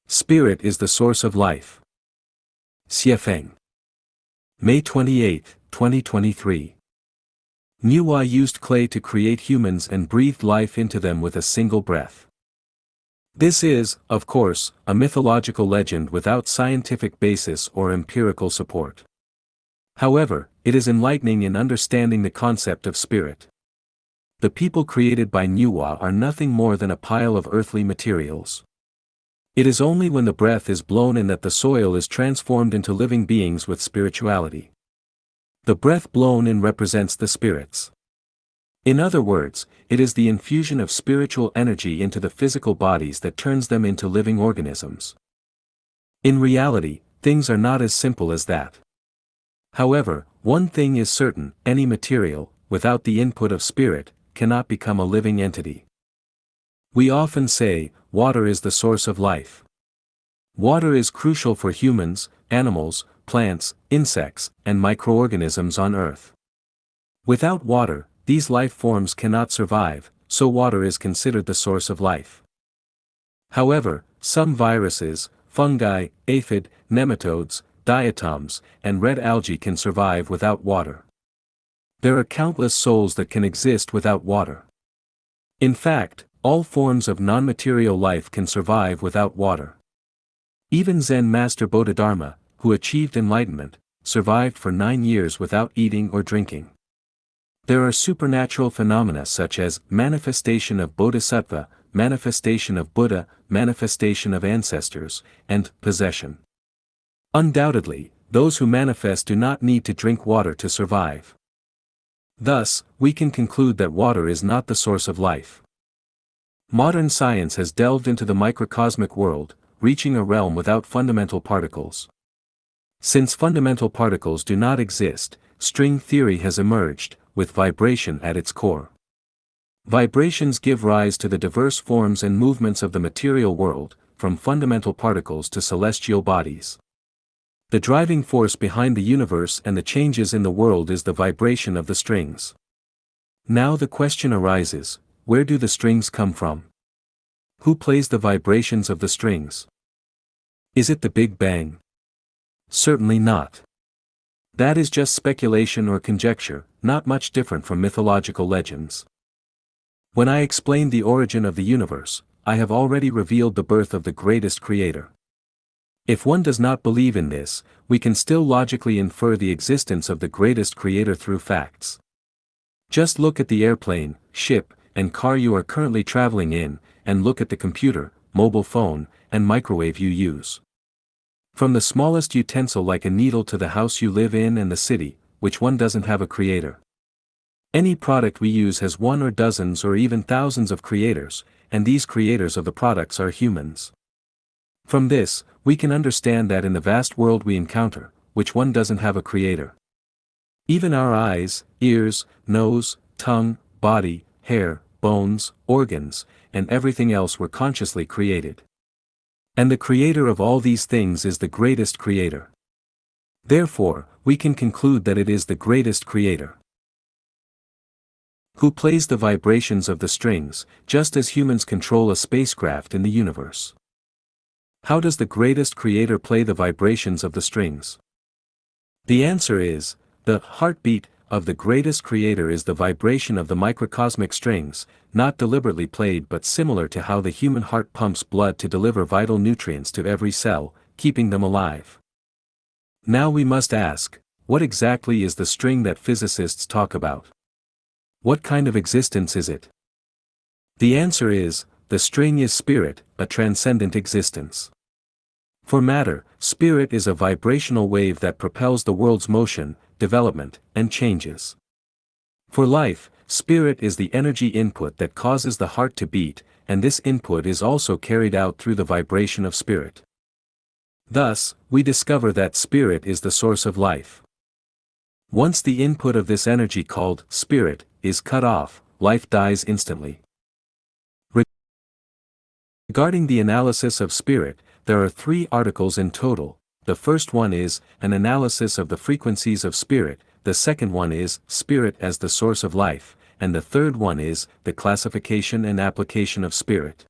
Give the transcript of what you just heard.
Spirit is the source of life. Xiefeng. May 28, 2023. Nyuwa used clay to create humans and breathed life into them with a single breath. This is, of course, a mythological legend without scientific basis or empirical support. However, it is enlightening in understanding the concept of spirit. The people created by Nyuwa are nothing more than a pile of earthly materials. It is only when the breath is blown in that the soil is transformed into living beings with spirituality. The breath blown in represents the spirits. In other words, it is the infusion of spiritual energy into the physical bodies that turns them into living organisms. In reality, things are not as simple as that. However, one thing is certain: any material, without the input of spirit, cannot become a living entity. We often say, water is the source of life. Water is crucial for humans, animals, plants, insects, and microorganisms on Earth. Without water, these life forms cannot survive, so water is considered the source of life. However, some viruses, fungi, aphid, nematodes, diatoms, and red algae can survive without water. There are countless souls that can exist without water. In fact, all forms of non-material life can survive without water. Even Zen Master Bodhidharma, who achieved enlightenment, survived for 9 years without eating or drinking. There are supernatural phenomena such as manifestation of Bodhisattva, manifestation of Buddha, manifestation of ancestors, and possession. Undoubtedly, those who manifest do not need to drink water to survive. Thus, we can conclude that water is not the source of life. Modern science has delved into the microcosmic world, reaching a realm without fundamental particles. Since fundamental particles do not exist, string theory has emerged, with vibration at its core. Vibrations give rise to the diverse forms and movements of the material world, from fundamental particles to celestial bodies. The driving force behind the universe and the changes in the world is the vibration of the strings. Now the question arises: where do the strings come from? Who plays the vibrations of the strings? Is it the Big Bang? Certainly not. That is just speculation or conjecture, not much different from mythological legends. When I explained the origin of the universe, I have already revealed the birth of the greatest creator. If one does not believe in this, we can still logically infer the existence of the greatest creator through facts. Just look at the airplane, ship, and car you are currently traveling in, and look at the computer, mobile phone, and microwave you use. From the smallest utensil like a needle to the house you live in and the city, which one doesn't have a creator? Any product we use has one or dozens or even thousands of creators, and these creators of the products are humans. From this, we can understand that in the vast world we encounter, which one doesn't have a creator? Even our eyes, ears, nose, tongue, body, hair, bones, organs, and everything else were consciously created. And the creator of all these things is the greatest creator. Therefore, we can conclude that it is the greatest creator who plays the vibrations of the strings, just as humans control a spacecraft in the universe. How does the greatest creator play the vibrations of the strings? The answer is, the heartbeat of the greatest creator is the vibration of the microcosmic strings, not deliberately played but similar to how the human heart pumps blood to deliver vital nutrients to every cell, keeping them alive. Now we must ask, what exactly is the string that physicists talk about? What kind of existence is it? The answer is, the string is spirit, a transcendent existence. For matter, spirit is a vibrational wave that propels the world's motion, development, and changes. For life, spirit is the energy input that causes the heart to beat, and this input is also carried out through the vibration of spirit. Thus, we discover that spirit is the source of life. Once the input of this energy called spirit is cut off, life dies instantly. Regarding the analysis of spirit, there are 3 articles in total. The first one is an analysis of the frequencies of spirit, the second one is spirit as the source of life, and the third one is the classification and application of spirit.